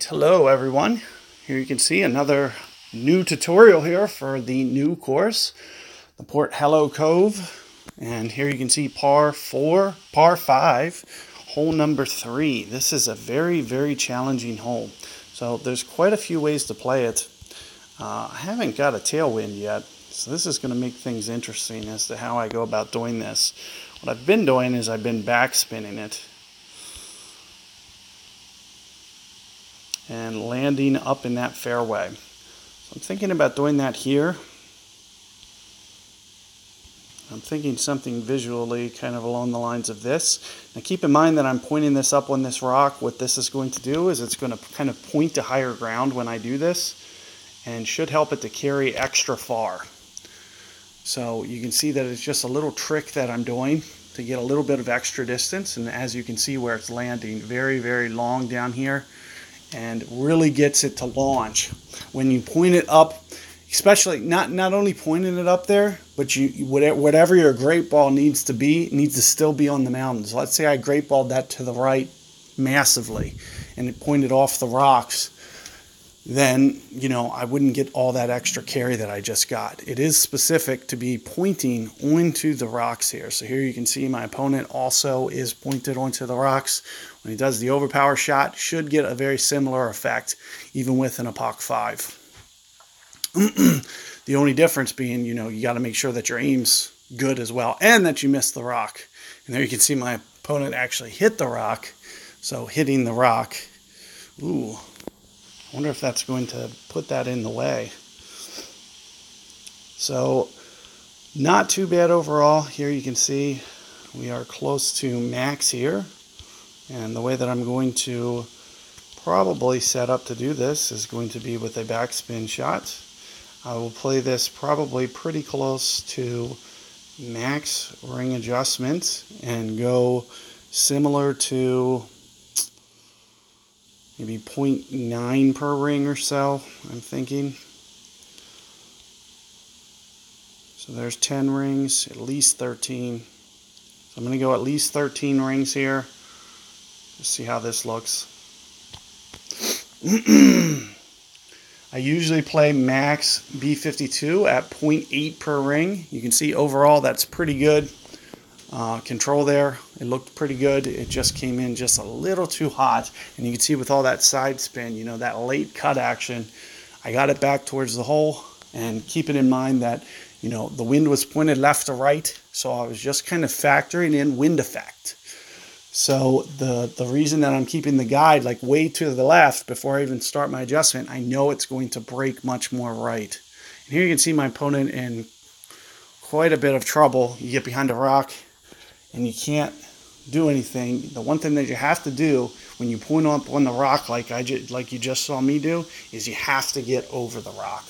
Hello everyone, here you can see another new tutorial here for the new course, the Porthello Cove, and here you can see par 5, hole number 3. This is a very challenging hole, so there's quite a few ways to play it. I haven't got a tailwind yet, so this is going to make things interesting as to how I go about doing this. What I've been doing is I've been backspinning it and landing up in that fairway. So I'm thinking about doing that here. I'm thinking something visually kind of along the lines of this. Now keep in mind that I'm pointing this up on this rock. What this is going to do is it's going to kind of point to higher ground when I do this, and should help it to carry extra far. So you can see that it's just a little trick that I'm doing to get a little bit of extra distance, and as you can see where it's landing, very long down here, and really gets it to launch. When you point it up, especially not only pointing it up there, but whatever your great ball needs to be, needs to still be on the mountains. Let's say I great balled that to the right massively and it pointed off the rocks, then I wouldn't get all that extra carry that I just got. It is specific to be pointing onto the rocks here. So here you can see my opponent also is pointed onto the rocks. When he does the overpower shot, should get a very similar effect, even with an epoch 5. The only difference being, you got to make sure that your aim's good as well, and that you miss the rock. And there you can see my opponent actually hit the rock. So hitting the rock, ooh, I wonder if that's going to put that in the way. So not too bad overall. Here you can see we are close to max here. And the way that I'm going to probably set up to do this is going to be with a backspin shot. I will play this probably pretty close to max ring adjustment and go similar to maybe 0.9 per ring or so, I'm thinking. So there's 10 rings, at least 13. So I'm going to go at least 13 rings here. Let's see how this looks. I usually play max B52 at 0.8 per ring. You can see overall that's pretty good. Control there, it looked pretty good. It just came in just a little too hot, and you can see with all that side spin, that late cut action, I got it back towards the hole. And keeping in mind that the wind was pointed left to right, so I was just kind of factoring in wind effect. So the reason that I'm keeping the guide like way to the left before I even start my adjustment, I know it's going to break much more right. And here you can see my opponent in quite a bit of trouble. You get behind a rock and you can't do anything. The one thing that you have to do when you point up on the rock like you just saw me do is you have to get over the rock.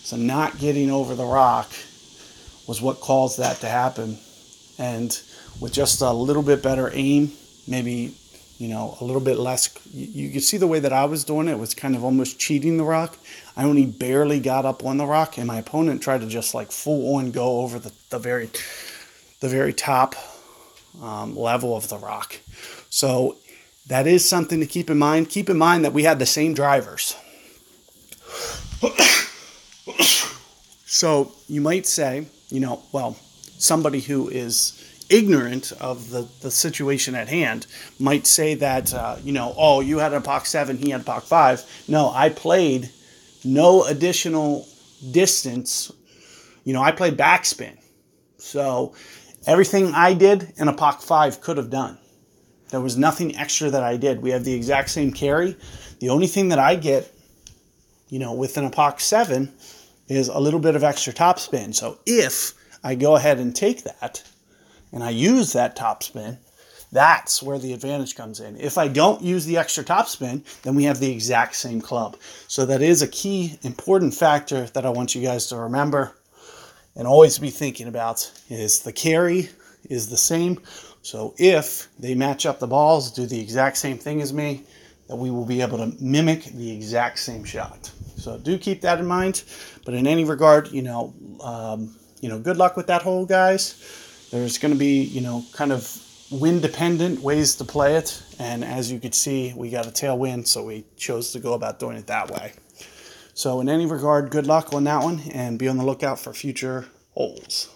So not getting over the rock was what caused that to happen. And with just a little bit better aim, maybe, a little bit less, you can see the way that I was doing it was kind of almost cheating the rock. I only barely got up on the rock, and my opponent tried to just like full on go over the very top level of the rock. So that is something to keep in mind. Keep in mind that we had the same drivers. So you might say, well, somebody who is ignorant of the situation at hand might say that, oh, you had an epoch 7, he had epoch 5. No, I played no additional distance. I played backspin. So everything I did, an epoch 5 could have done. There was nothing extra that I did. We have the exact same carry. The only thing that I get, with an epoch 7 is a little bit of extra topspin. So if I go ahead and take that, and I use that topspin, that's where the advantage comes in. If I don't use the extra topspin, then we have the exact same club. So that is a key important factor that I want you guys to remember and always be thinking about, is the carry is the same. So if they match up the balls, do the exact same thing as me, that we will be able to mimic the exact same shot. So do keep that in mind. But in any regard, good luck with that hole, guys. There's going to be, kind of wind dependent ways to play it, and as you could see, we got a tailwind, so we chose to go about doing it that way. So in any regard, good luck on that one, and be on the lookout for future holes.